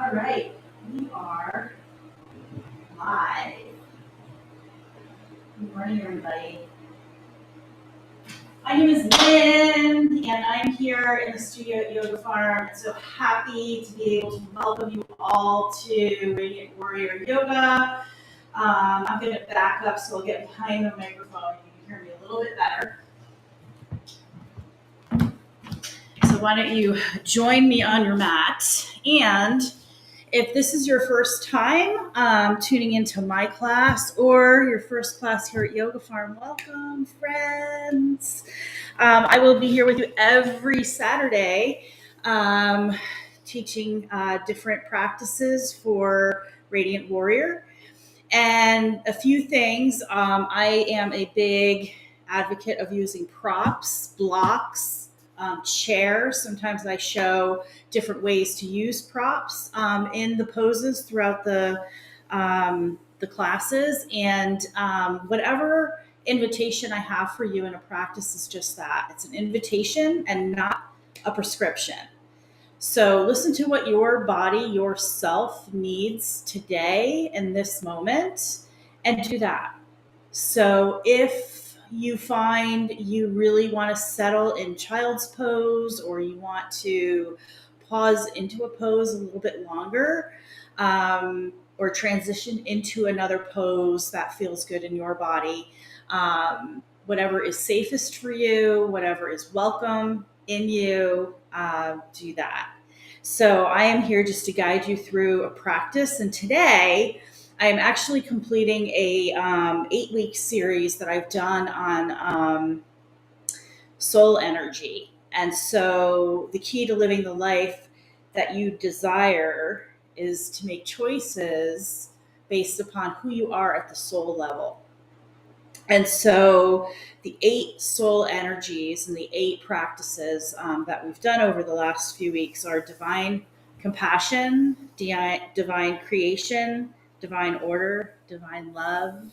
All right, we are live. Good morning, everybody. My name is Lynn, and I'm here in the studio at Yoga Farm. I'm so happy to be able to welcome you all to Radiant Warrior Yoga. I'm going to back up so I'll get behind the microphone and you can hear me a little bit better. So why don't you join me on your mat, and if this is your first time tuning into my class or your first class here at Yoga Farm, welcome, friends. I will be here with you every Saturday teaching different practices for Radiant Warrior. And a few things, I am a big advocate of using props, blocks, chairs. Sometimes I show different ways to use props in the poses throughout the classes. And whatever invitation I have for you in a practice is just that. It's an invitation and not a prescription. So listen to what your body, yourself needs today in this moment and do that. So if you find you really want to settle in child's pose, or you want to pause into a pose a little bit longer, or transition into another pose that feels good in your body, whatever is safest for you, whatever is welcome in you, do that. So I am here just to guide you through a practice, and today I am actually completing a 8-week series that I've done on soul energy. And so the key to living the life that you desire is to make choices based upon who you are at the soul level. And so the 8 soul energies and the 8 practices that we've done over the last few weeks are divine compassion, divine creation, divine order, divine love,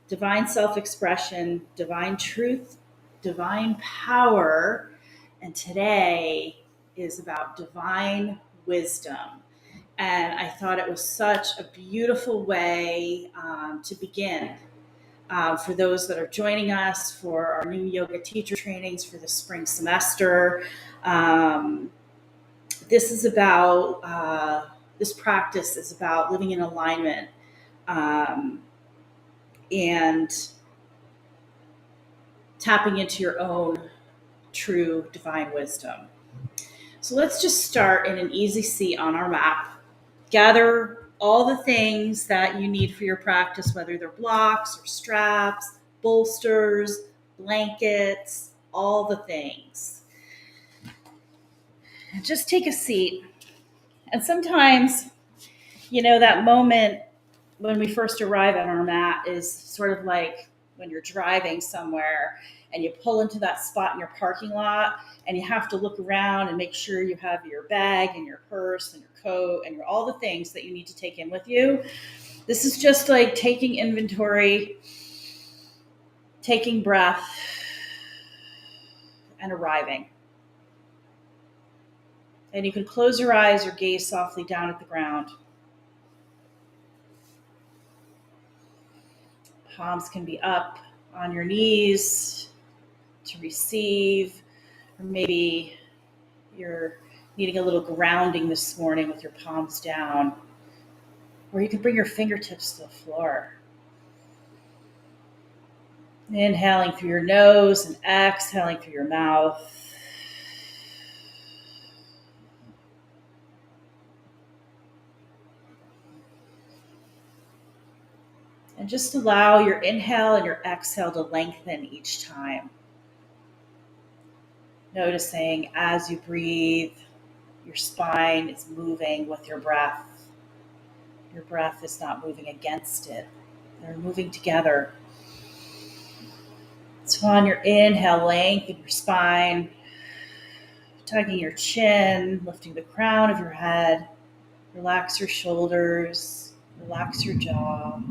divine self-expression, divine truth, divine power, and today is about divine wisdom. And I thought it was such a beautiful way to begin. For those that are joining us for our new yoga teacher trainings for the spring semester, this practice is about living in alignment and tapping into your own true divine wisdom. So let's just start in an easy seat on our mat. Gather all the things that you need for your practice, whether they're blocks or straps, bolsters, blankets, all the things. And just take a seat. And sometimes, that moment when we first arrive on our mat is sort of like when you're driving somewhere and you pull into that spot in your parking lot and you have to look around and make sure you have your bag and your purse and your coat and all the things that you need to take in with you. This is just like taking inventory, taking breath, and arriving. And you can close your eyes or gaze softly down at the ground. Palms can be up on your knees to receive, or maybe you're needing a little grounding this morning with your palms down, or you can bring your fingertips to the floor. Inhaling through your nose and exhaling through your mouth. And just allow your inhale and your exhale to lengthen each time. Noticing as you breathe, your spine is moving with your breath. Your breath is not moving against it. They're moving together. So on your inhale, lengthen your spine, tugging your chin, lifting the crown of your head. Relax your shoulders, relax your jaw,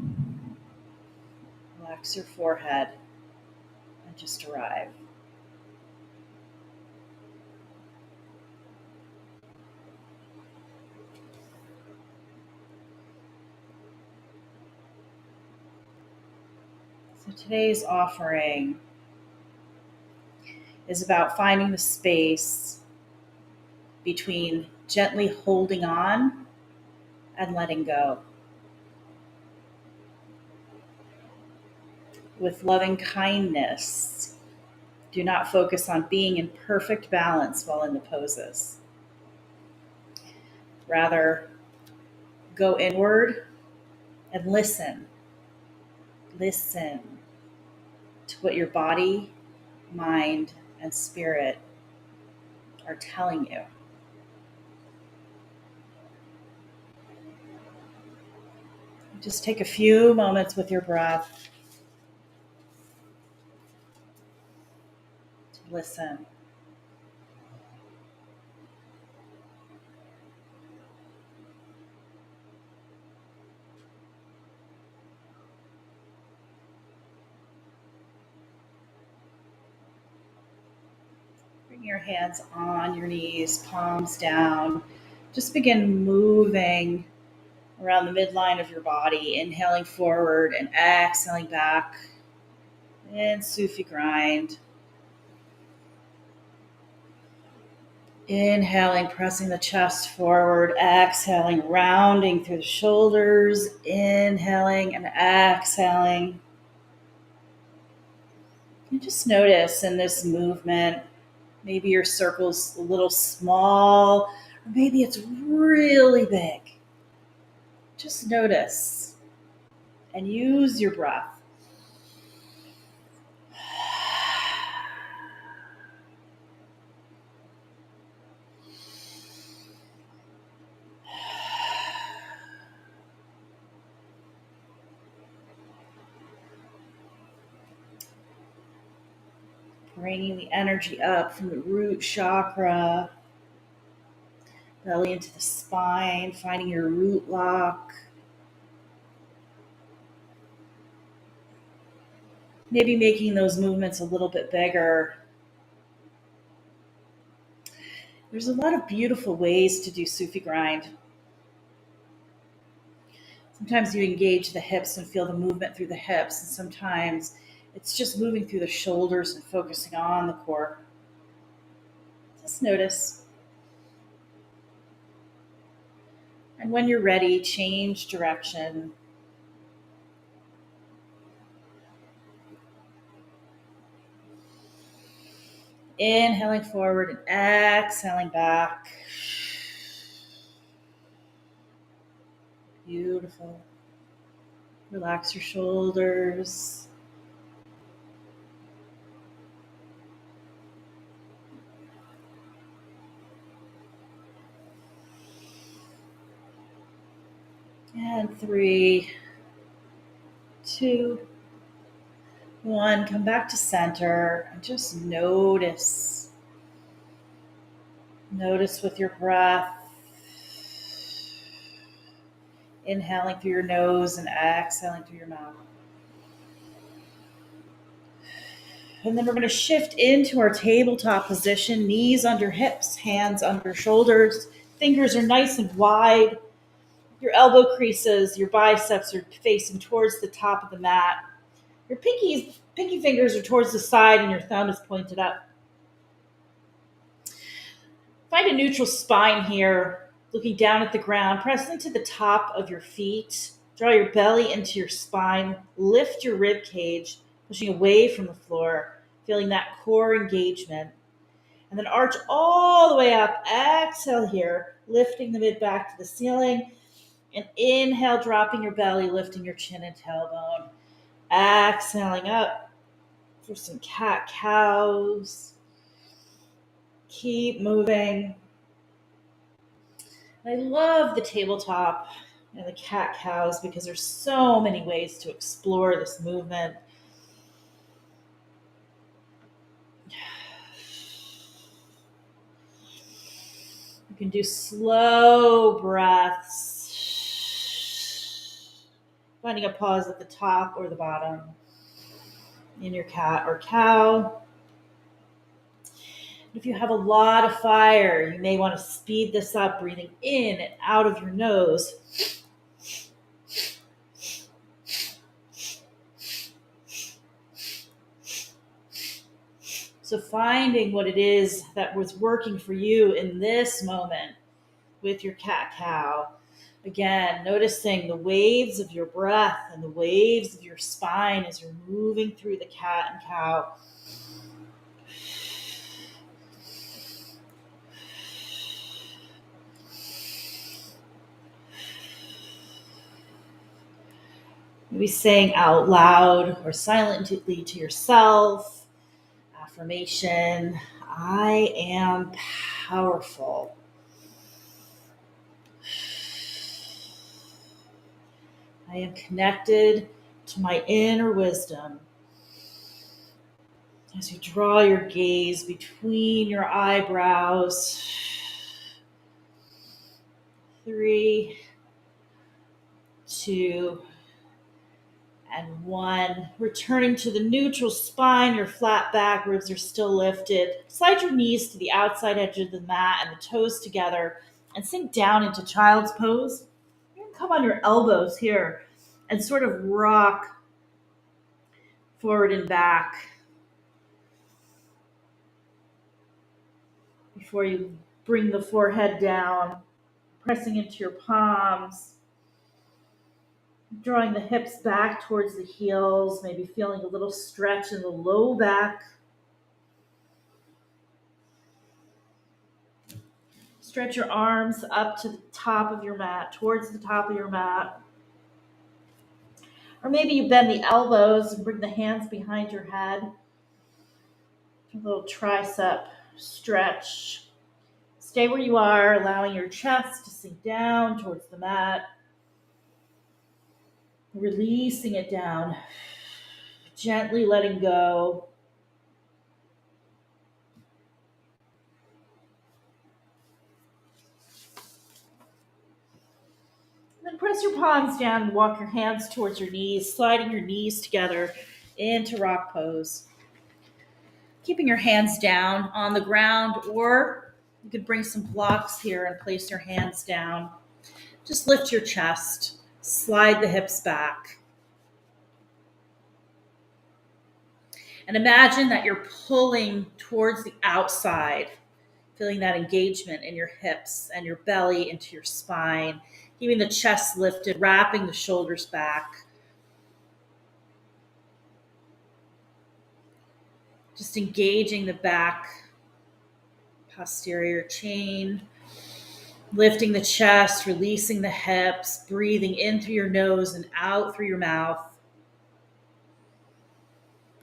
relax your forehead, and just arrive. So today's offering is about finding the space between gently holding on and letting go. With loving kindness, do not focus on being in perfect balance while in the poses. Rather, go inward and listen. Listen to what your body, mind, and spirit are telling you. Just take a few moments with your breath to listen. Bring your hands on your knees, palms down. Just begin moving around the midline of your body, inhaling forward and exhaling back. And Sufi grind. Inhaling, pressing the chest forward, exhaling, rounding through the shoulders, inhaling and exhaling. You just notice in this movement, maybe your circle's a little small, or maybe it's really big. Just notice and use your breath. Bringing the energy up from the root chakra, belly into the spine, finding your root lock. Maybe making those movements a little bit bigger. There's a lot of beautiful ways to do Sufi grind. Sometimes you engage the hips and feel the movement through the hips, and sometimes it's just moving through the shoulders and focusing on the core. Just notice. And when you're ready, change direction. Inhaling forward and exhaling back. Beautiful. Relax your shoulders. And 3, 2, 1. Come back to center and just notice. Notice with your breath. Inhaling through your nose and exhaling through your mouth. And then we're going to shift into our tabletop position, knees under hips, hands under shoulders. Fingers are nice and wide. Your elbow creases, your biceps are facing towards the top of the mat. Your pinky fingers are towards the side and your thumb is pointed up. Find a neutral spine here, looking down at the ground. Press into the top of your feet. Draw your belly into your spine. Lift your rib cage, pushing away from the floor, feeling that core engagement. And then arch all the way up. Exhale here, lifting the mid back to the ceiling. And inhale, dropping your belly, lifting your chin and tailbone. Exhaling up for some cat-cows. Keep moving. I love the tabletop and the cat-cows because there's so many ways to explore this movement. You can do slow breaths, finding a pause at the top or the bottom in your cat or cow. If you have a lot of fire, you may want to speed this up, breathing in and out of your nose. So finding what it is that was working for you in this moment with your cat-cow. Again, noticing the waves of your breath and the waves of your spine as you're moving through the cat and cow. Maybe saying out loud or silently to yourself, affirmation, I am powerful. I am connected to my inner wisdom. As you draw your gaze between your eyebrows, 3, 2, and 1. Returning to the neutral spine, your flat back, ribs are still lifted. Slide your knees to the outside edge of the mat and the toes together and sink down into child's pose. You can come on your elbows here and sort of rock forward and back before you bring the forehead down, pressing into your palms, drawing the hips back towards the heels, maybe feeling a little stretch in the low back. Stretch your arms up to the top of your mat, towards the top of your mat. Or maybe you bend the elbows and bring the hands behind your head. A little tricep stretch. Stay where you are, allowing your chest to sink down towards the mat. Releasing it down. Gently letting go. Then press your palms down and walk your hands towards your knees, sliding your knees together into rock pose. Keeping your hands down on the ground, or you could bring some blocks here and place your hands down. Just lift your chest, slide the hips back. And imagine that you're pulling towards the outside, feeling that engagement in your hips and your belly into your spine, keeping the chest lifted, wrapping the shoulders back. Just engaging the back, posterior chain, lifting the chest, releasing the hips, breathing in through your nose and out through your mouth.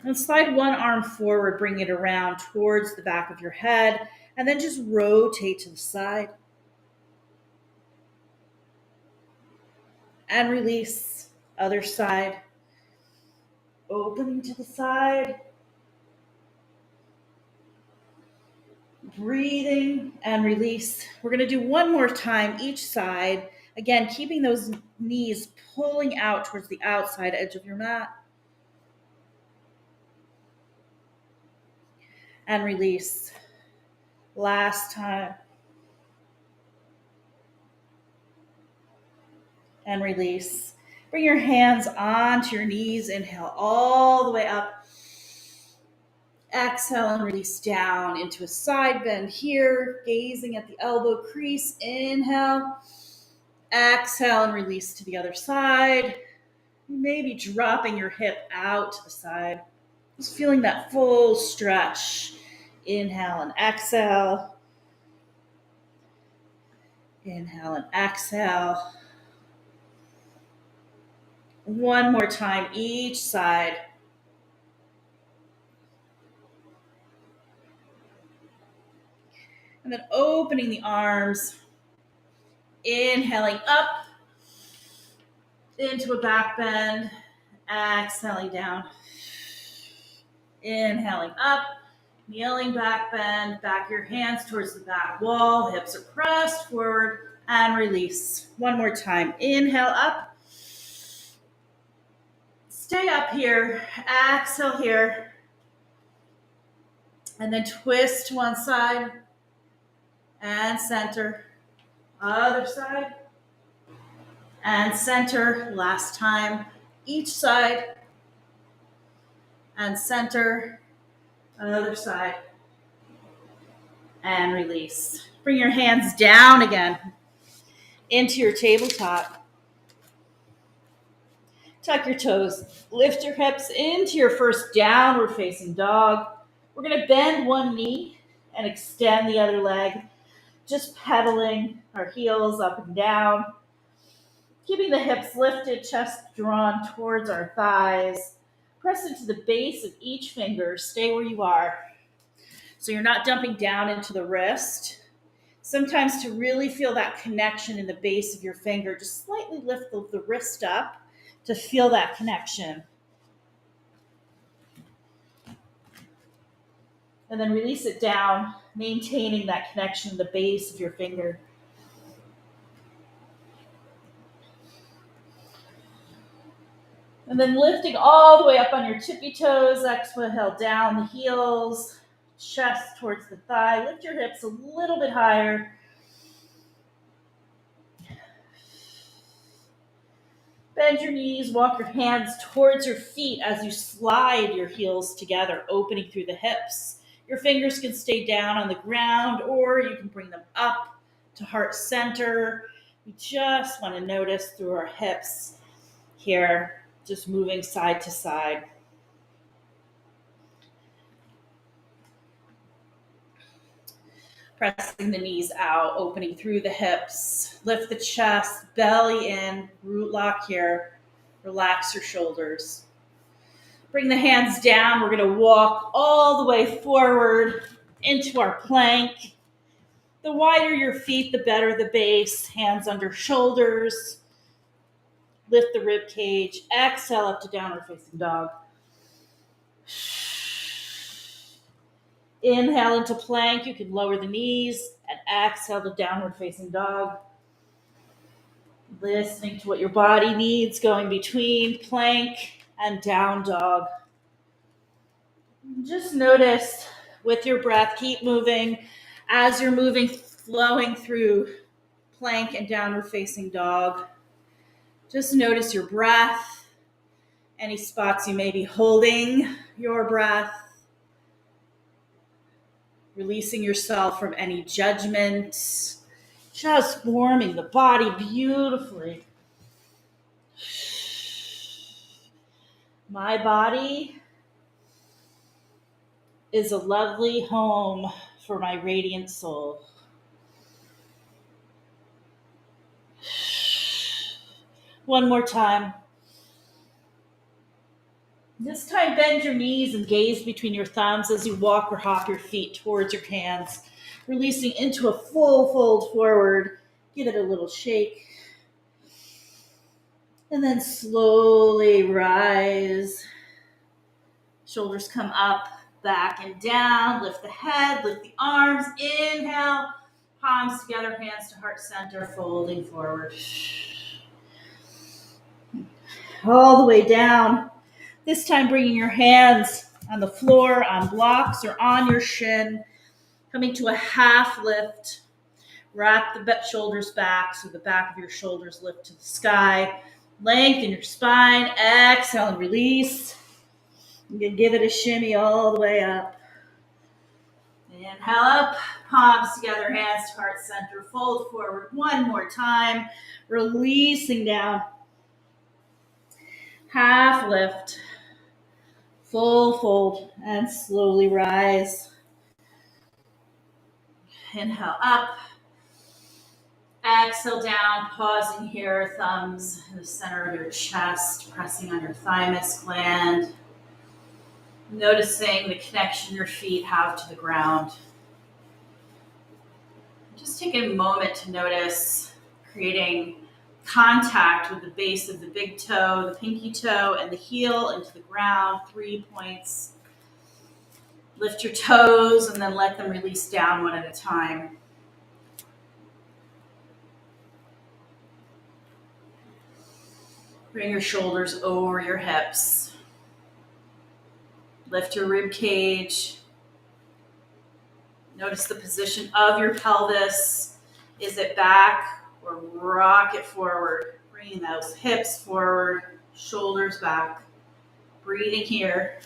And slide one arm forward, bring it around towards the back of your head, and then just rotate to the side. And release. Other side. Opening to the side. Breathing and release. We're going to do one more time each side. Again, keeping those knees pulling out towards the outside edge of your mat. And release. Last time. And release. Bring your hands onto your knees. Inhale all the way up. Exhale and release down into a side bend here, gazing at the elbow crease. Inhale. Exhale and release to the other side. Maybe dropping your hip out to the side. Just feeling that full stretch. Inhale and exhale. Inhale and exhale. One more time each side. And then opening the arms. Inhaling up into a back bend. Exhaling down. Inhaling up. Kneeling back bend. Back your hands towards the back wall. Hips are pressed forward. And release. One more time. Inhale up. Stay up here. Exhale here. And then twist to one side. And center. Other side. And center. Last time. Each side. And center. Other side. And release. Bring your hands down again into your tabletop. Tuck your toes. Lift your hips into your first downward facing dog. We're going to bend one knee and extend the other leg. Just pedaling our heels up and down. Keeping the hips lifted, chest drawn towards our thighs. Press into the base of each finger. Stay where you are. So you're not dumping down into the wrist. Sometimes to really feel that connection in the base of your finger, just slightly lift the wrist up to feel that connection. And then release it down, maintaining that connection in the base of your finger. And then lifting all the way up on your tippy toes, exhale down the heels, chest towards the thigh. Lift your hips a little bit higher. Bend your knees, walk your hands towards your feet as you slide your heels together, opening through the hips. Your fingers can stay down on the ground, or you can bring them up to heart center. We just want to notice through our hips here, just moving side to side. Pressing the knees out, opening through the hips. Lift the chest, belly in, root lock here. Relax your shoulders. Bring the hands down. We're going to walk all the way forward into our plank. The wider your feet, the better the base. Hands under shoulders. Lift the rib cage. Exhale up to downward facing dog. Inhale into plank. You can lower the knees and exhale to downward facing dog. Listening to what your body needs going between plank and down dog. Just notice with your breath, keep moving. As you're moving, flowing through plank and downward facing dog. Just notice your breath, any spots you may be holding your breath. Releasing yourself from any judgment. Just warming the body beautifully. My body is a lovely home for my radiant soul. One more time. This time, bend your knees and gaze between your thumbs as you walk or hop your feet towards your hands, releasing into a full fold forward. Give it a little shake. And then slowly rise. Shoulders come up, back and down. Lift the head, lift the arms. Inhale, palms together, hands to heart center, folding forward. All the way down. This time bringing your hands on the floor, on blocks, or on your shin. Coming to a half lift. Wrap the shoulders back so the back of your shoulders lift to the sky. Lengthen your spine. Exhale and release. You can give it a shimmy all the way up. Inhale up. Palms together, hands to heart center. Fold forward one more time. Releasing down. Half lift. Full fold and slowly rise. Inhale up. Exhale down, pausing here, thumbs in the center of your chest, pressing on your thymus gland. Noticing the connection your feet have to the ground. Just take a moment to notice creating contact with the base of the big toe, the pinky toe, and the heel into the ground, 3 points. Lift your toes and then let them release down one at a time. Bring your shoulders over your hips. Lift your rib cage. Notice the position of your pelvis. Is it back or rock it forward? Bringing those hips forward, shoulders back. Breathing here.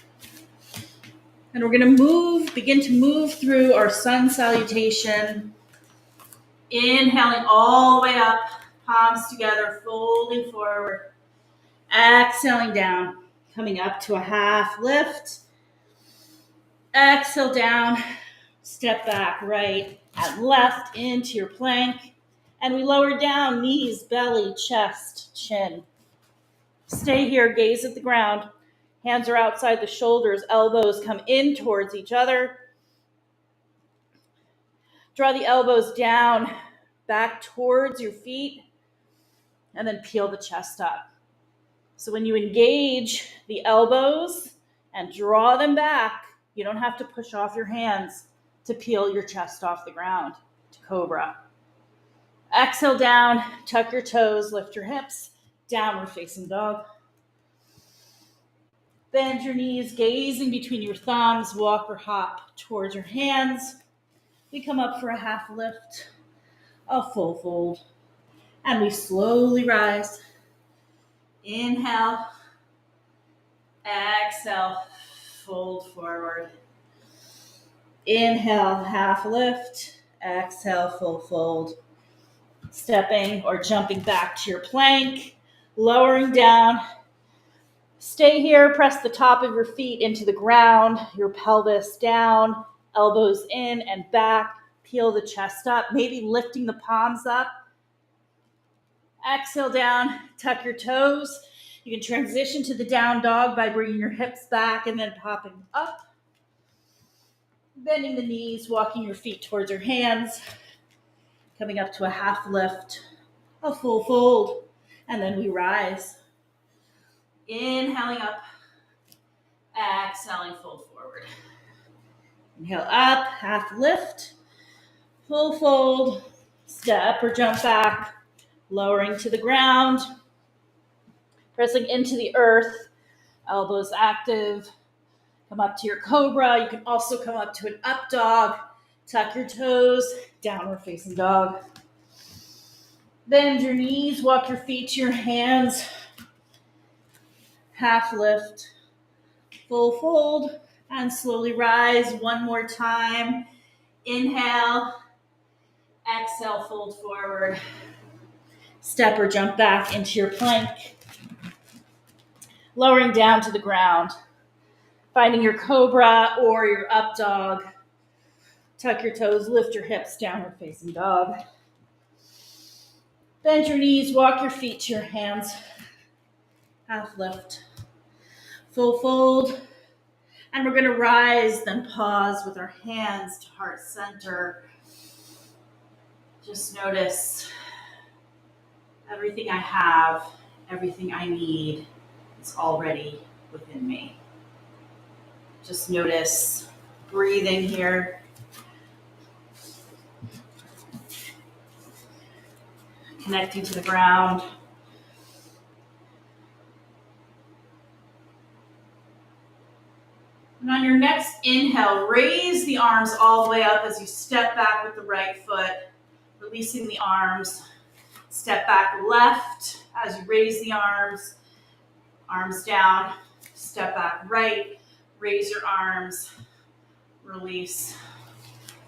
And we're going to begin to move through our sun salutation. Inhaling all the way up, palms together, folding forward. Exhaling down, coming up to a half lift. Exhale down, step back, right and left into your plank. And we lower down, knees, belly, chest, chin. Stay here, gaze at the ground. Hands are outside the shoulders, elbows come in towards each other. Draw the elbows down, back towards your feet, and then peel the chest up. So when you engage the elbows and draw them back, you don't have to push off your hands to peel your chest off the ground to cobra. Exhale down, tuck your toes, lift your hips, downward facing dog. Bend your knees, gazing between your thumbs, walk or hop towards your hands. We come up for a half lift, a full fold, and we slowly rise. Inhale, exhale, fold forward. Inhale, half lift, exhale, full fold. Stepping or jumping back to your plank, lowering down. Stay here, press the top of your feet into the ground, your pelvis down, elbows in and back, peel the chest up, maybe lifting the palms up. Exhale down, tuck your toes. You can transition to the down dog by bringing your hips back and then popping up. Bending the knees, walking your feet towards your hands, coming up to a half lift, a full fold, and then we rise. Inhaling up, exhaling, fold forward. Inhale up, half lift, full fold, step or jump back, lowering to the ground, pressing into the earth, elbows active. Come up to your cobra. You can also come up to an up dog. Tuck your toes, downward facing dog. Bend your knees, walk your feet to your hands. Half lift, full fold, and slowly rise one more time. Inhale, exhale, fold forward. Step or jump back into your plank. Lowering down to the ground. Finding your cobra or your up dog. Tuck your toes, lift your hips, downward facing dog. Bend your knees, walk your feet to your hands. Half lift, full fold. And we're going to rise, then pause with our hands to heart center. Just notice everything I have, everything I need is already within me. Just notice breathing here. Connecting to the ground. And on your next inhale, raise the arms all the way up as you step back with the right foot, releasing the arms. Step back left as you raise the arms, arms down. Step back right, raise your arms, release,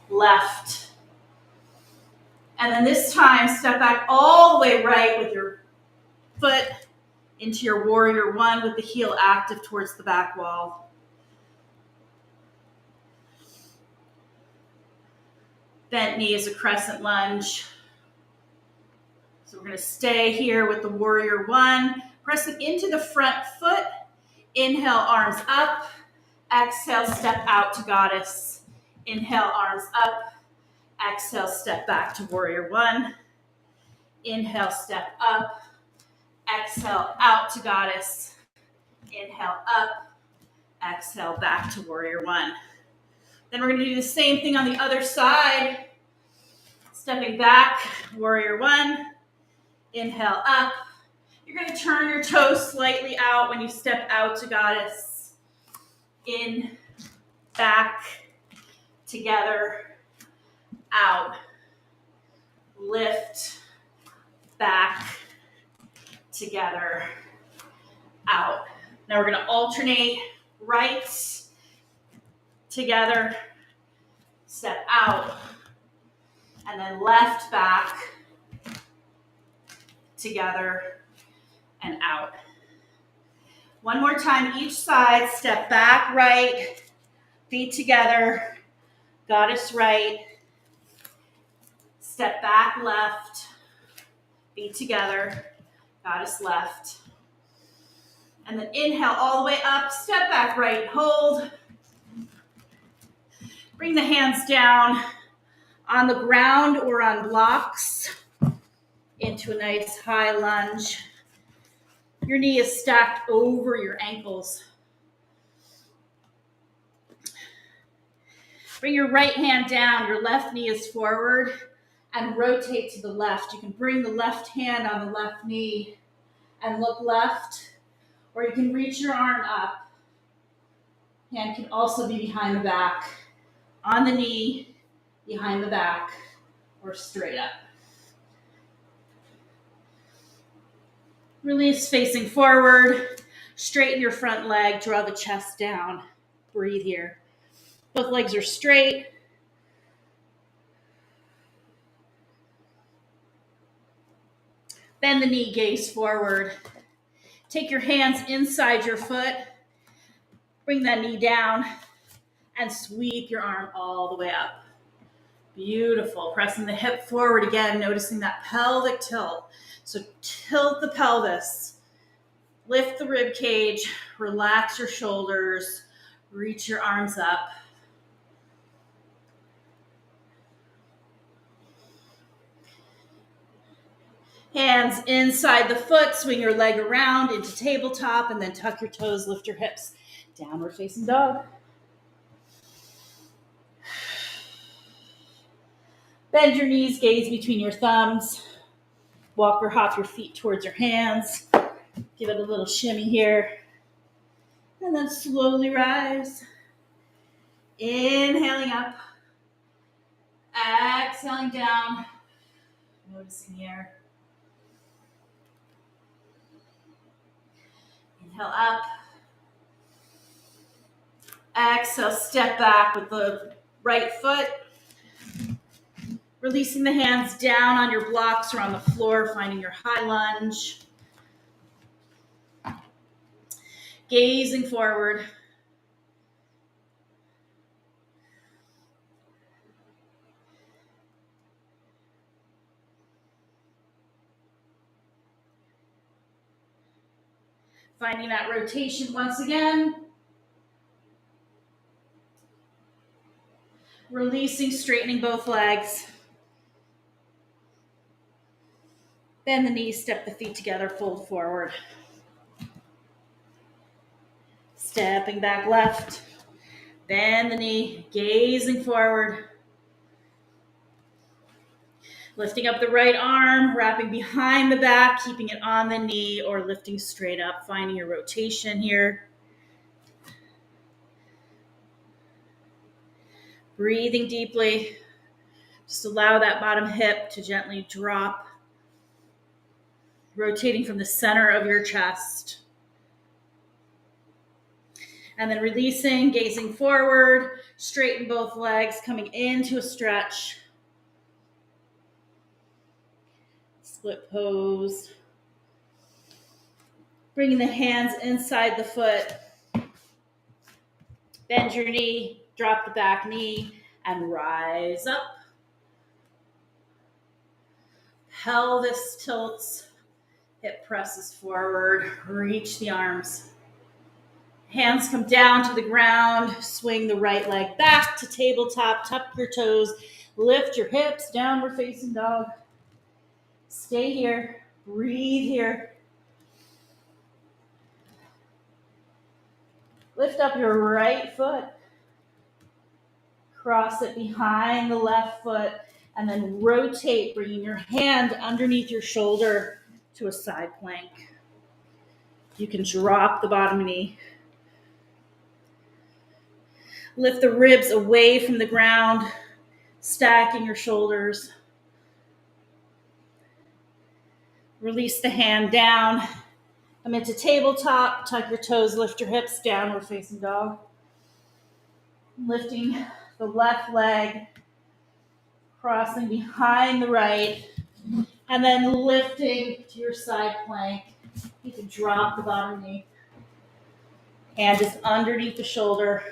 left. And then this time, step back all the way right with your foot into your warrior one with the heel active towards the back wall. Bent knee is a crescent lunge. So we're going to stay here with the warrior one. Pressing into the front foot. Inhale, arms up. Exhale, step out to goddess. Inhale, arms up. Exhale, step back to warrior one. Inhale, step up. Exhale, out to goddess. Inhale, up. Exhale, back to warrior one. Then we're going to do the same thing on the other side. Stepping back, warrior one. Inhale, up. You're going to turn your toes slightly out when you step out to goddess. In, back, together, out. Lift, back, together, out. Now we're going to alternate right together, step out, and then left back, together, and out. One more time, each side, step back, right, feet together, goddess right, step back, left, feet together, goddess left. And then inhale all the way up, step back right, hold. Bring the hands down on the ground or on blocks into a nice high lunge. Your knee is stacked over your ankles. Bring your right hand down, your left knee is forward, and rotate to the left. You can bring the left hand on the left knee and look left, or you can reach your arm up. Hand can also be behind the back, on the knee, behind the back, or straight up. Release facing forward, straighten your front leg, draw the chest down, breathe here. Both legs are straight. Bend the knee, gaze forward. Take your hands inside your foot, bring that knee down, and sweep your arm all the way up. Beautiful. Pressing the hip forward again, noticing that pelvic tilt. So tilt the pelvis, lift the rib cage, relax your shoulders, reach your arms up. Hands inside the foot, swing your leg around into tabletop, and then tuck your toes, lift your hips. Downward facing dog. Bend your knees, gaze between your thumbs. Walk or hop your feet towards your hands. Give it a little shimmy here. And then slowly rise. Inhaling up. Exhaling down. Noticing here. Inhale up. Exhale, step back with the right foot. Releasing the hands down on your blocks or on the floor, finding your high lunge. Gazing forward. Finding that rotation once again. Releasing, straightening both legs. Bend the knees, step the feet together, fold forward. Stepping back left. Bend the knee, gazing forward. Lifting up the right arm, wrapping behind the back, keeping it on the knee, or lifting straight up, finding your rotation here. Breathing deeply. Just allow that bottom hip to gently drop. Rotating from the center of your chest. And then releasing, gazing forward, straighten both legs, coming into a stretch. Split pose. Bringing the hands inside the foot. Bend your knee, drop the back knee, and rise up. Pelvis tilts, hip presses forward, reach the arms. Hands come down to the ground, swing the right leg back to tabletop, tuck your toes, lift your hips, downward facing dog. Stay here, breathe here. Lift up your right foot, cross it behind the left foot, and then rotate, bringing your hand underneath your shoulder to a side plank. You can drop the bottom knee. Lift the ribs away from the ground, stacking your shoulders. Release the hand down. Come into tabletop, tuck your toes, lift your hips, downward facing dog. Lifting the left leg, crossing behind the right, and then lifting to your side plank. You can drop the bottom knee. Hand is underneath the shoulder.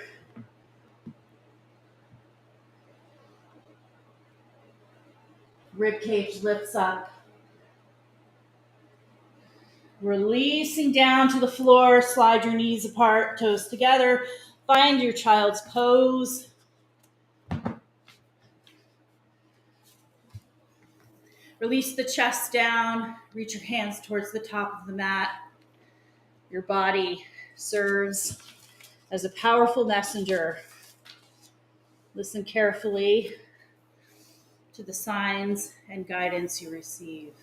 Rib cage lifts up. Releasing down to the floor, slide your knees apart, toes together. Find your child's pose. Release the chest down. Reach your hands towards the top of the mat. Your body serves as a powerful messenger. Listen carefully to the signs and guidance you receive.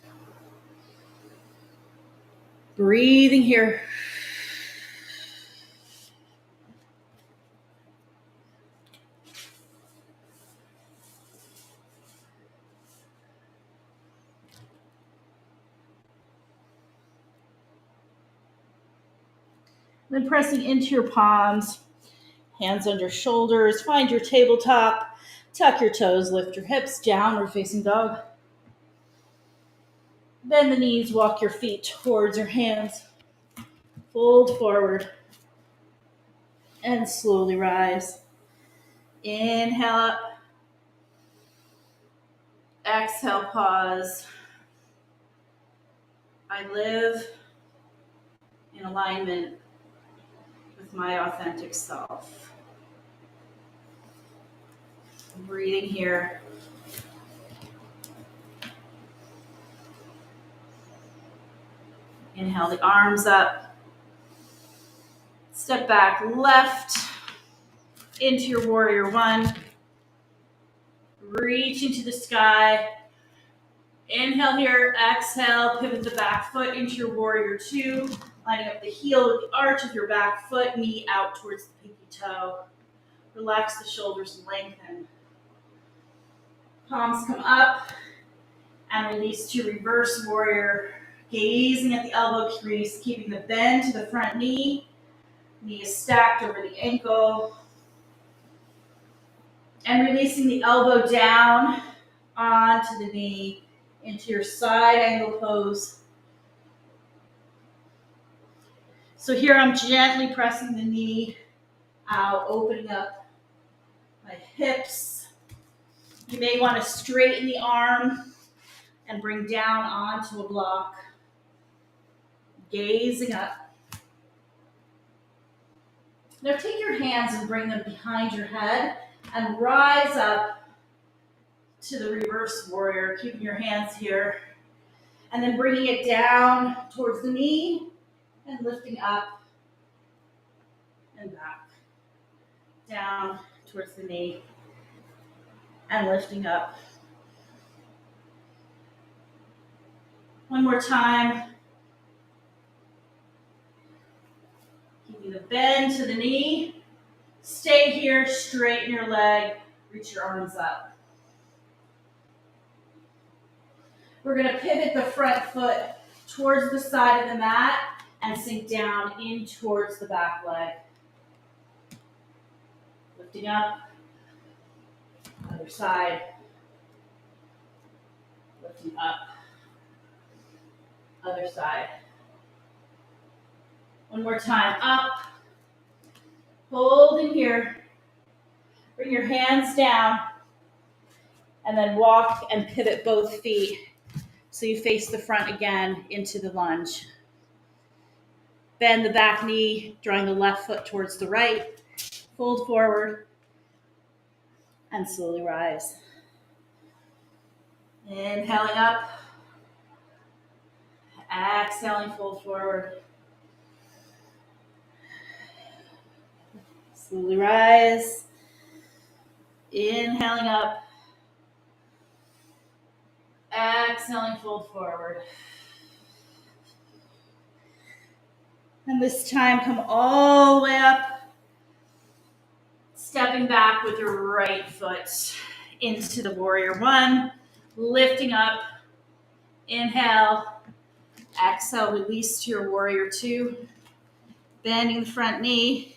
Breathing here. Then pressing into your palms, hands under shoulders, find your tabletop, tuck your toes, lift your hips, downward facing dog. Bend the knees, walk your feet towards your hands, fold forward, and slowly rise. Inhale up, exhale, pause. I live in alignment with my authentic self. Breathing here. Inhale the arms up. Step back left into your warrior one. Reaching to the sky. Inhale here, exhale, pivot the back foot into your warrior two. Lining up the heel with the arch of your back foot, knee out towards the pinky toe. Relax the shoulders and lengthen. Palms come up and release to reverse warrior. Gazing at the elbow crease, keeping the bend to the front knee. Knee is stacked over the ankle. And releasing the elbow down onto the knee into your side angle pose. So here I'm gently pressing the knee out, opening up my hips. You may want to straighten the arm and bring down onto a block. Gazing up. Now take your hands and bring them behind your head and rise up to the reverse warrior, keeping your hands here. And then bringing it down towards the knee and lifting up and back. Down towards the knee and lifting up. One more time. Keeping the bend to the knee. Stay here, straighten your leg, reach your arms up. We're going to pivot the front foot towards the side of the mat and sink down in towards the back leg. Lifting up. Other side. Lifting up. Other side. One more time. Up. Hold in here. Bring your hands down. And then walk and pivot both feet so you face the front again into the lunge. Bend the back knee, drawing the left foot towards the right. Fold forward and slowly rise. Inhaling up. Exhaling, fold forward. Slowly rise. Inhaling up. Exhaling, fold forward. And this time, come all the way up. Stepping back with your right foot into the warrior one. Lifting up. Inhale. Exhale, release to your warrior two. Bending the front knee.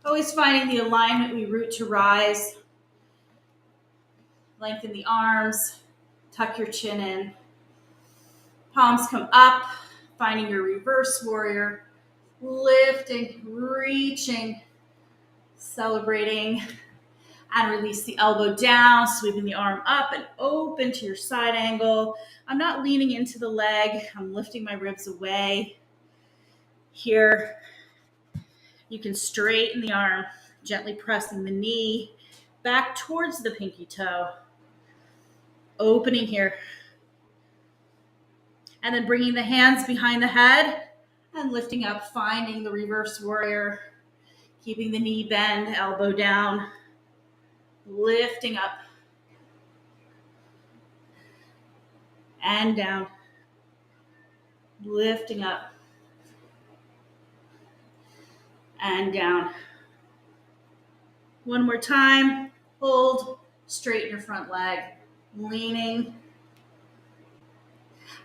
Always finding the alignment, we root to rise. Lengthen the arms, tuck your chin in. Palms come up, finding your reverse warrior. Lifting, reaching, celebrating. And release the elbow down, sweeping the arm up and open to your side angle. I'm not leaning into the leg. I'm lifting my ribs away. Here, you can straighten the arm, gently pressing the knee back towards the pinky toe. Opening here. And then bringing the hands behind the head and lifting up, finding the reverse warrior. Keeping the knee bend, elbow down. Lifting up. And down. Lifting up. And down. One more time. Hold. Straighten your front leg. Leaning.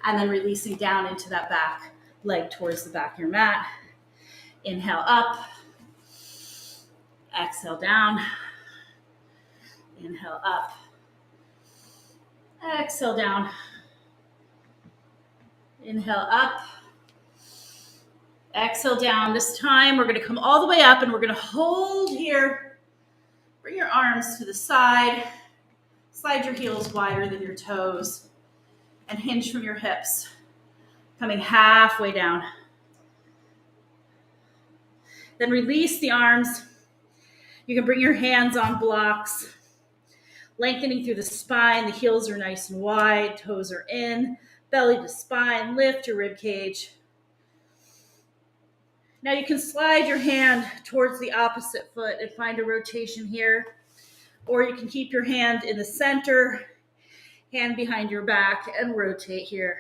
And then releasing down into that back leg towards the back of your mat. Inhale up. Exhale down. Inhale up. Exhale down. Inhale up. Exhale down. This time we're going to come all the way up and we're going to hold here. Bring your arms to the side. Slide your heels wider than your toes. And hinge from your hips. Coming halfway down. Then release the arms. You can bring your hands on blocks. Lengthening through the spine. The heels are nice and wide. Toes are in. Belly to spine. Lift your rib cage. Now you can slide your hand towards the opposite foot and find a rotation here. Or you can keep your hand in the center, hand behind your back, and rotate here.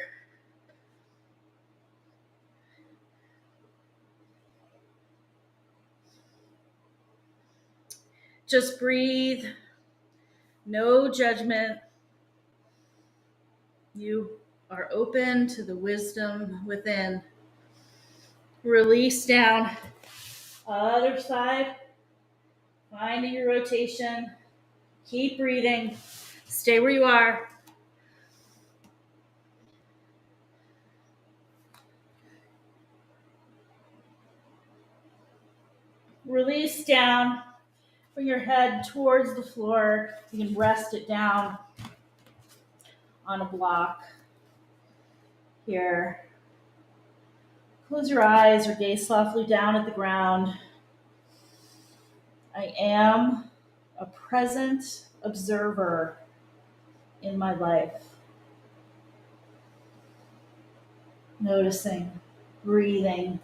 Just breathe. No judgment. You are open to the wisdom within. Release down. Other side. Finding your rotation. Keep breathing. Stay where you are. Release down. Bring your head towards the floor. You can rest it down on a block here. Close your eyes or gaze softly down at the ground. I am a present observer in my life. Noticing, breathing.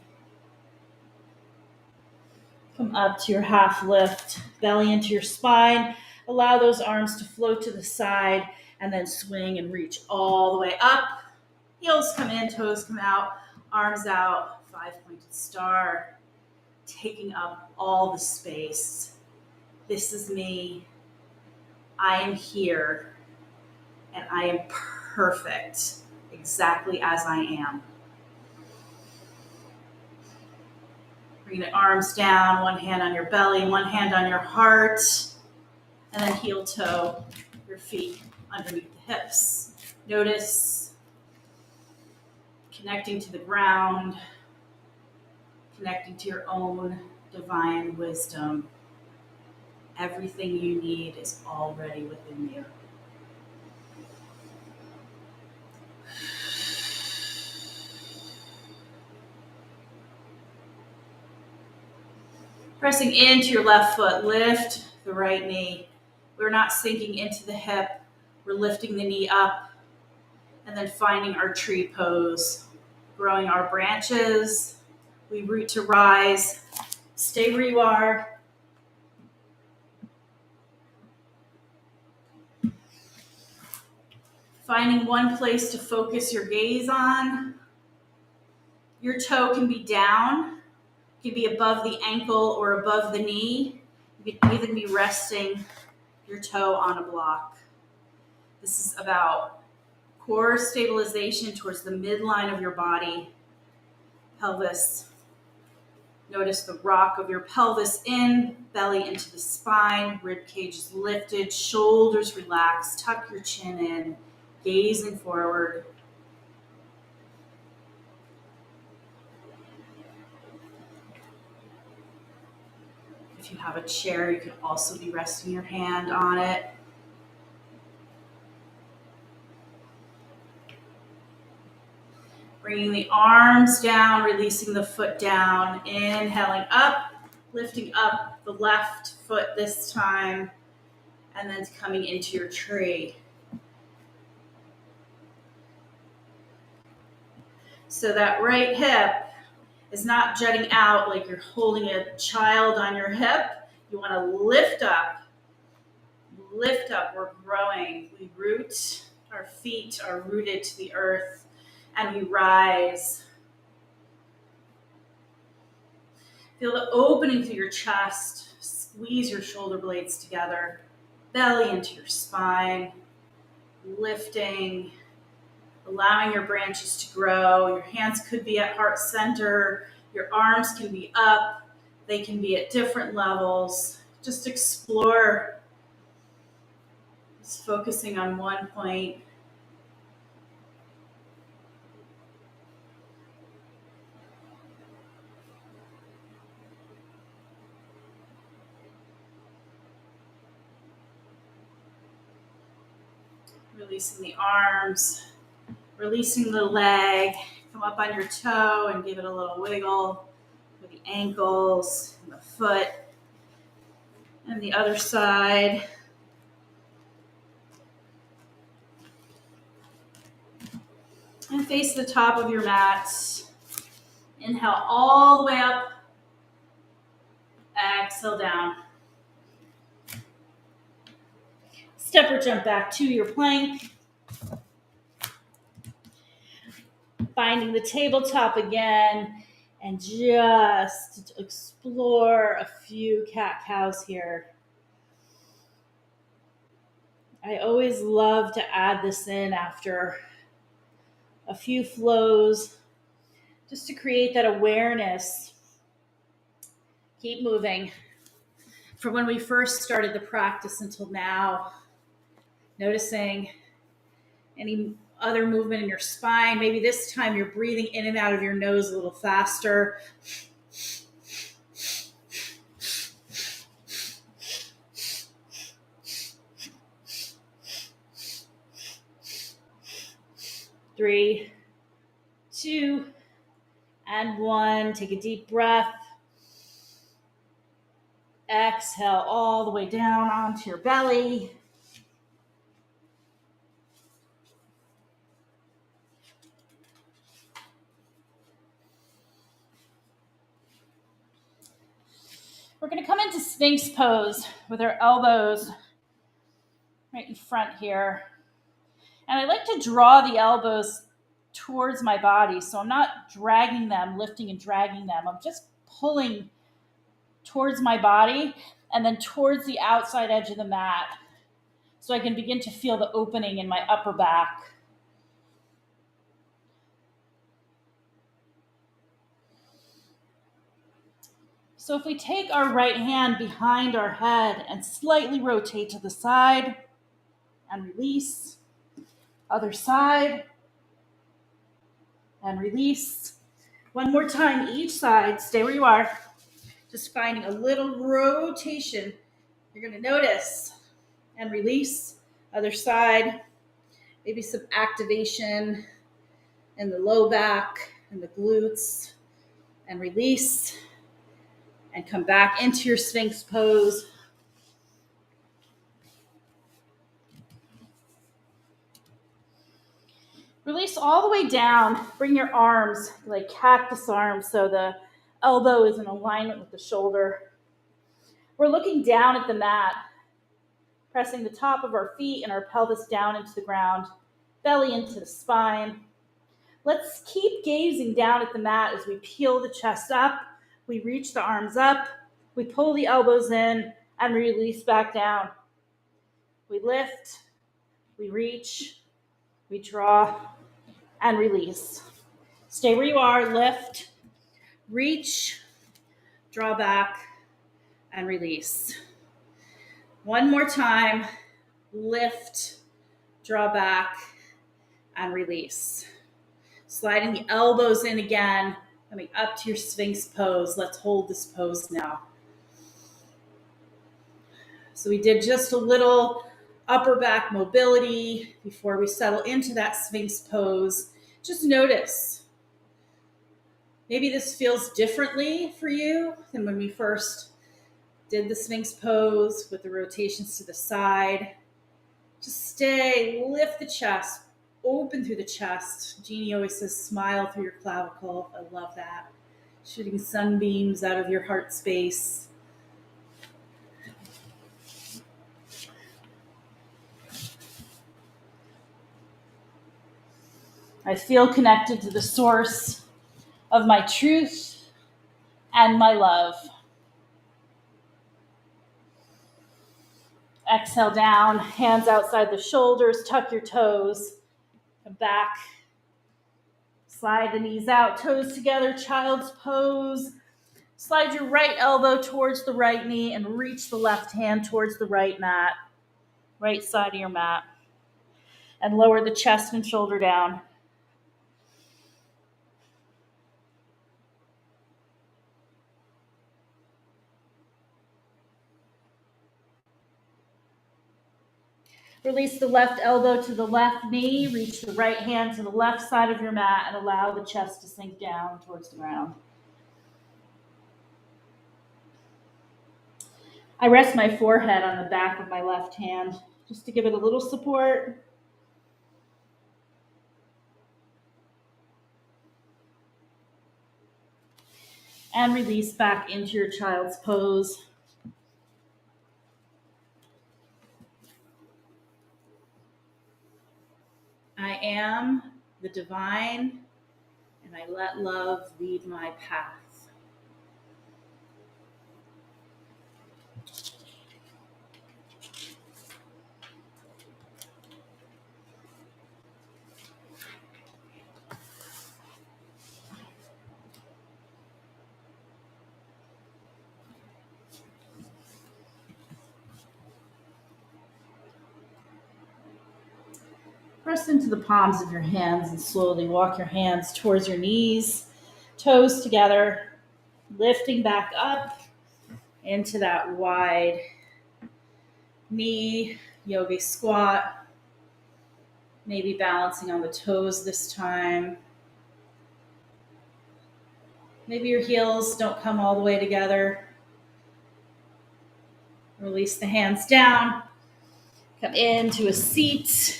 Come up to your half lift, belly into your spine. Allow those arms to float to the side and then swing and reach all the way up. Heels come in, toes come out, arms out, 5-pointed star. Taking up all the space. This is me. I am here and I am perfect exactly as I am. Bring the arms down, one hand on your belly, one hand on your heart, and then heel toe your feet underneath the hips. Notice connecting to the ground, connecting to your own divine wisdom. Everything you need is already within you. Pressing into your left foot, lift the right knee. We're not sinking into the hip. We're lifting the knee up and then finding our tree pose. Growing our branches. We root to rise. Stay where you are. Finding one place to focus your gaze on. Your toe can be down. It can be above the ankle or above the knee. You can even be resting your toe on a block. This is about core stabilization towards the midline of your body, pelvis, Notice the rock of your pelvis in, belly into the spine, rib cage is lifted, shoulders relaxed, tuck your chin in, gazing forward. If you have a chair, you could also be resting your hand on it. Bringing the arms down, releasing the foot down, inhaling up, lifting up the left foot this time, and then coming into your tree. So that right hip is not jutting out like you're holding a child on your hip. You want to lift up. Lift up, we're growing. We root, our feet are rooted to the earth, and we rise. Feel the opening through your chest. Squeeze your shoulder blades together. Belly into your spine. Lifting. Allowing your branches to grow. Your hands could be at heart center. Your arms can be up. They can be at different levels. Just explore. Just focusing on one point. Releasing the arms, releasing the leg. Come up on your toe and give it a little wiggle with the ankles and the foot. And the other side. And face the top of your mat. Inhale all the way up. Exhale down. Step or jump back to your plank. Finding the tabletop again. And just explore a few cat-cows here. I always love to add this in after a few flows, just to create that awareness. Keep moving. From when we first started the practice until now, noticing any other movement in your spine. Maybe this time you're breathing in and out of your nose a little faster. Three, two, and one. Take a deep breath. Exhale all the way down onto your belly. We're going to come into Sphinx pose with our elbows right in front here. And I like to draw the elbows towards my body. So I'm not dragging them, lifting and dragging them. I'm just pulling towards my body and then towards the outside edge of the mat. So I can begin to feel the opening in my upper back. So if we take our right hand behind our head and slightly rotate to the side and release, other side and release. One more time each side, stay where you are. Just finding a little rotation. You're going to notice and release, other side. Maybe some activation in the low back and the glutes, and release. And come back into your Sphinx pose. Release all the way down. Bring your arms like cactus arms so the elbow is in alignment with the shoulder. We're looking down at the mat, pressing the top of our feet and our pelvis down into the ground, belly into the spine. Let's keep gazing down at the mat as we peel the chest up. We reach the arms up, we pull the elbows in, and release back down. We lift, we reach, we draw, and release. Stay where you are, lift, reach, draw back, and release. One more time, lift, draw back, and release. Sliding the elbows in again, coming up to your Sphinx pose. Let's hold this pose now. So we did just a little upper back mobility before we settle into that Sphinx pose. Just notice. Maybe this feels differently for you than when we first did the Sphinx pose with the rotations to the side. Just stay, lift the chest, open through the chest. Jeannie always says, smile through your clavicle. I love that. Shooting sunbeams out of your heart space. I feel connected to the source of my truth and my love. Exhale down, hands outside the shoulders, tuck your toes, come back. Slide the knees out, toes together, child's pose. Slide your right elbow towards the right knee and reach the left hand towards the right mat, right side of your mat. And lower the chest and shoulder down. Release the left elbow to the left knee, reach the right hand to the left side of your mat, and allow the chest to sink down towards the ground. I rest my forehead on the back of my left hand just to give it a little support. And release back into your child's pose. I am the divine, and I let love lead my path. Press into the palms of your hands and slowly walk your hands towards your knees, toes together, lifting back up into that wide knee yogi squat. Maybe balancing on the toes this time. Maybe your heels don't come all the way together. Release the hands down. Come into a seat.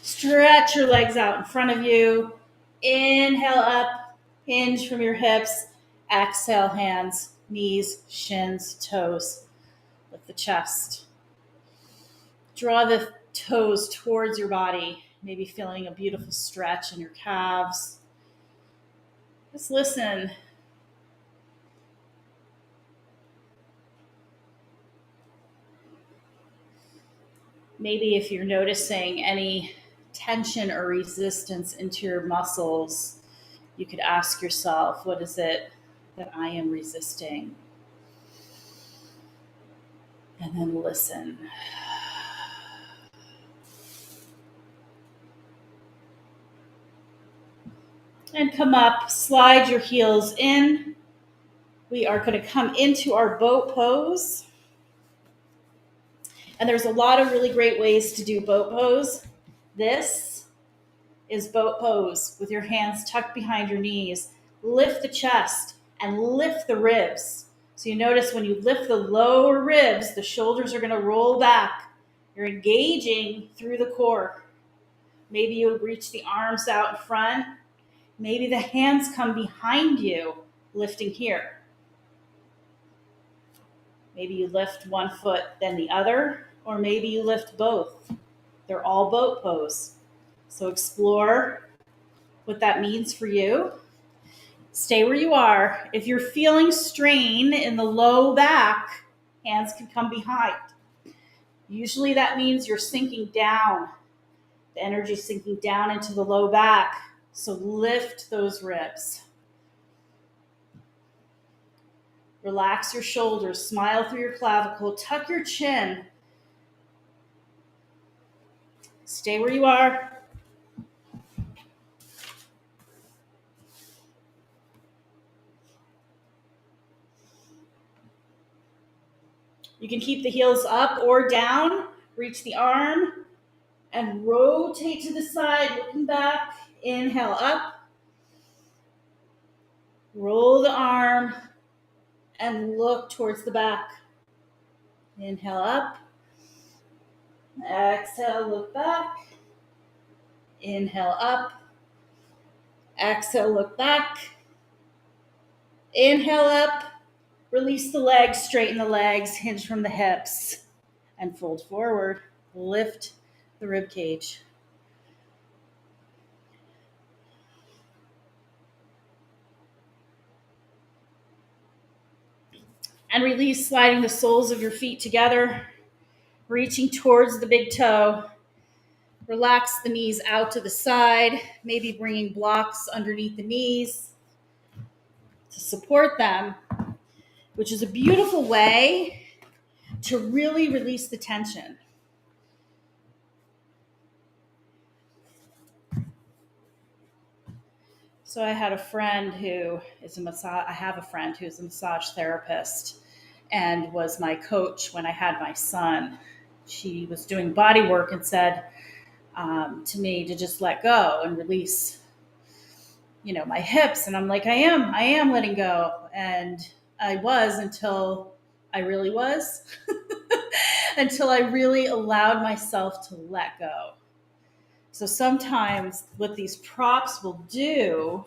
Stretch your legs out in front of you. Inhale up, hinge from your hips. Exhale, hands, knees, shins, toes. Lift the chest. Draw the toes towards your body, maybe feeling a beautiful stretch in your calves. Just listen. Maybe if you're noticing any tension or resistance into your muscles, you could ask yourself, what is it that I am resisting? And then listen. And come up, slide your heels in. We are going to come into our boat pose. And there's a lot of really great ways to do boat pose. This is boat pose with your hands tucked behind your knees. Lift the chest and lift the ribs. So you notice when you lift the lower ribs, the shoulders are going to roll back. You're engaging through the core. Maybe you reach the arms out in front. Maybe the hands come behind you, lifting here. Maybe you lift one foot, then the other, or maybe you lift both. They're all boat pose. So explore what that means for you. Stay where you are. If you're feeling strain in the low back, hands can come behind. Usually that means you're sinking down. The energy sinking down into the low back. So lift those ribs. Relax your shoulders, smile through your clavicle, tuck your chin. Stay where you are. You can keep the heels up or down. Reach the arm and rotate to the side, looking back. Inhale up. Roll the arm and look towards the back. Inhale up. Exhale, look back. Inhale up. Exhale, look back. Inhale up. Release the legs, straighten the legs, hinge from the hips, and fold forward. Lift the rib cage. And release, sliding the soles of your feet together, reaching towards the big toe. Relax the knees out to the side, maybe bringing blocks underneath the knees to support them, which is a beautiful way to really release the tension. So I had a friend who is a massage. I have a friend who's a massage therapist and was my coach when I had my son. She was doing body work and said to me to just let go and release, my hips. And I'm like, I am letting go. And I was until I really was, until I really allowed myself to let go. So sometimes what these props will do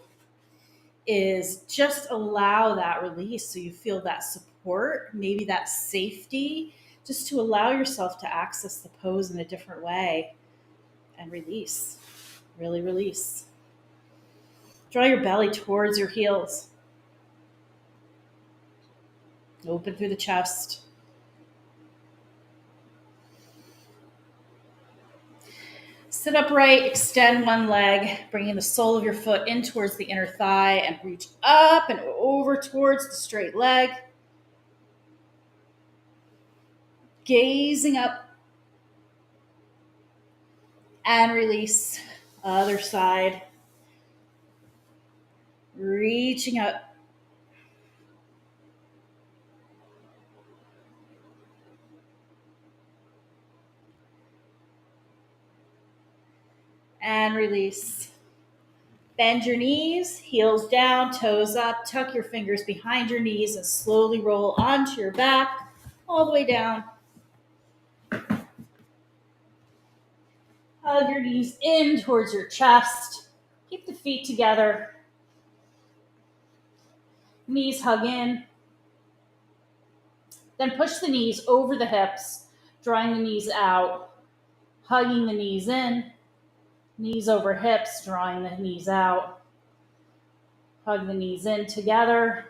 is just allow that release so you feel that support, maybe that safety, just to allow yourself to access the pose in a different way and release, really release. Draw your belly towards your heels. Open through the chest. Sit upright, extend one leg, bringing the sole of your foot in towards the inner thigh and reach up and over towards the straight leg. Gazing up and release. Other side. Reaching up. And release. Bend your knees, heels down, toes up. Tuck your fingers behind your knees and slowly roll onto your back all the way down. Hug your knees in towards your chest. Keep the feet together. Knees hug in. Then push the knees over the hips, drawing the knees out, hugging the knees in. Knees over hips, drawing the knees out. Hug the knees in together.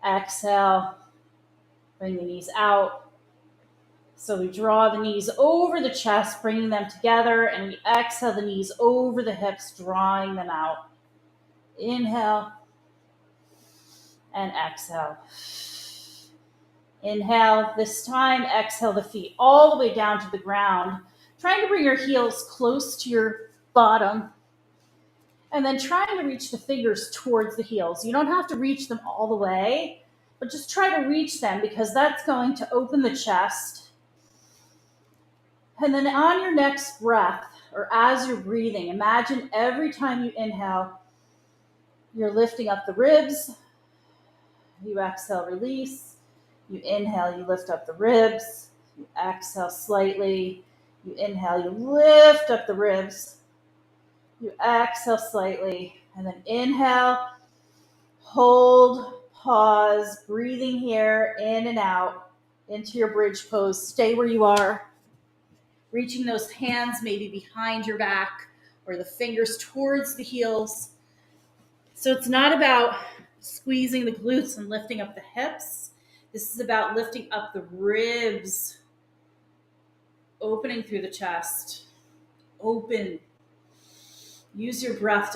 Exhale. Bring the knees out. So we draw the knees over the chest, bringing them together, and we exhale the knees over the hips, drawing them out. Inhale and exhale. Inhale this time, exhale the feet all the way down to the ground, trying to bring your heels close to your bottom, and then trying to reach the fingers towards the heels. You don't have to reach them all the way, but just try to reach them because that's going to open the chest. And then on your next breath, or as you're breathing, imagine every time you inhale, you're lifting up the ribs. You exhale, release. You inhale, you lift up the ribs. You exhale slightly. You inhale, you lift up the ribs. You exhale slightly. And then inhale, hold, pause, breathing here, in and out, into your bridge pose. Stay where you are. Reaching those hands maybe behind your back or the fingers towards the heels. So it's not about squeezing the glutes and lifting up the hips. This is about lifting up the ribs, opening through the chest. Open. Use your breath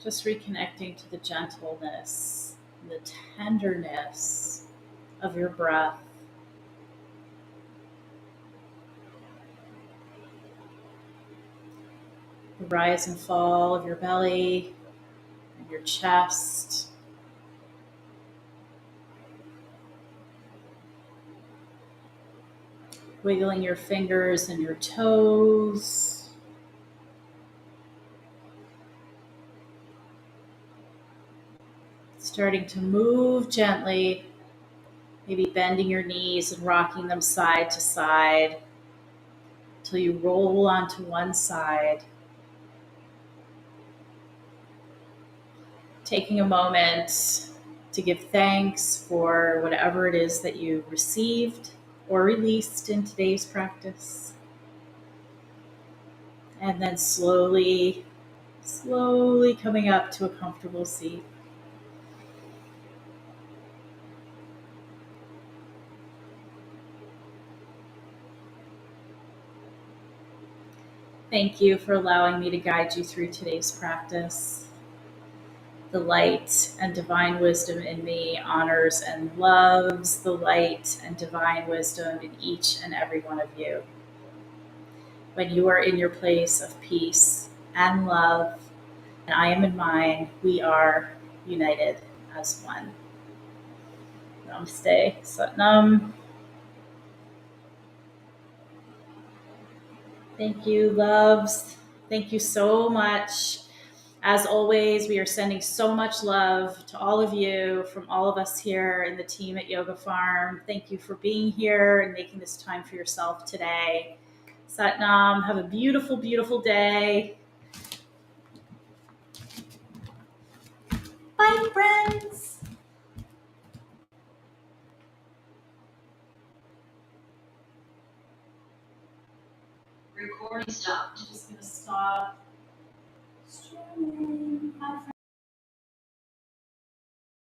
Just reconnecting to the gentleness, the tenderness of your breath. The rise and fall of your belly and your chest. Wiggling your fingers and your toes. Starting to move gently, maybe bending your knees and rocking them side to side until you roll onto one side. Taking a moment to give thanks for whatever it is that you received or released in today's practice. And then slowly coming up to a comfortable seat. Thank you for allowing me to guide you through today's practice. The light and divine wisdom in me honors and loves the light and divine wisdom in each and every one of you. When you are in your place of peace and love, and I am in mine, we are united as one. Namaste. Satnam. Thank you, loves. Thank you so much. As always, we are sending so much love to all of you from all of us here in the team at Yoga Farm. Thank you for being here and making this time for yourself today. Satnam, have a beautiful, beautiful day. Bye, friends. Recording stopped. I'm just going to stop.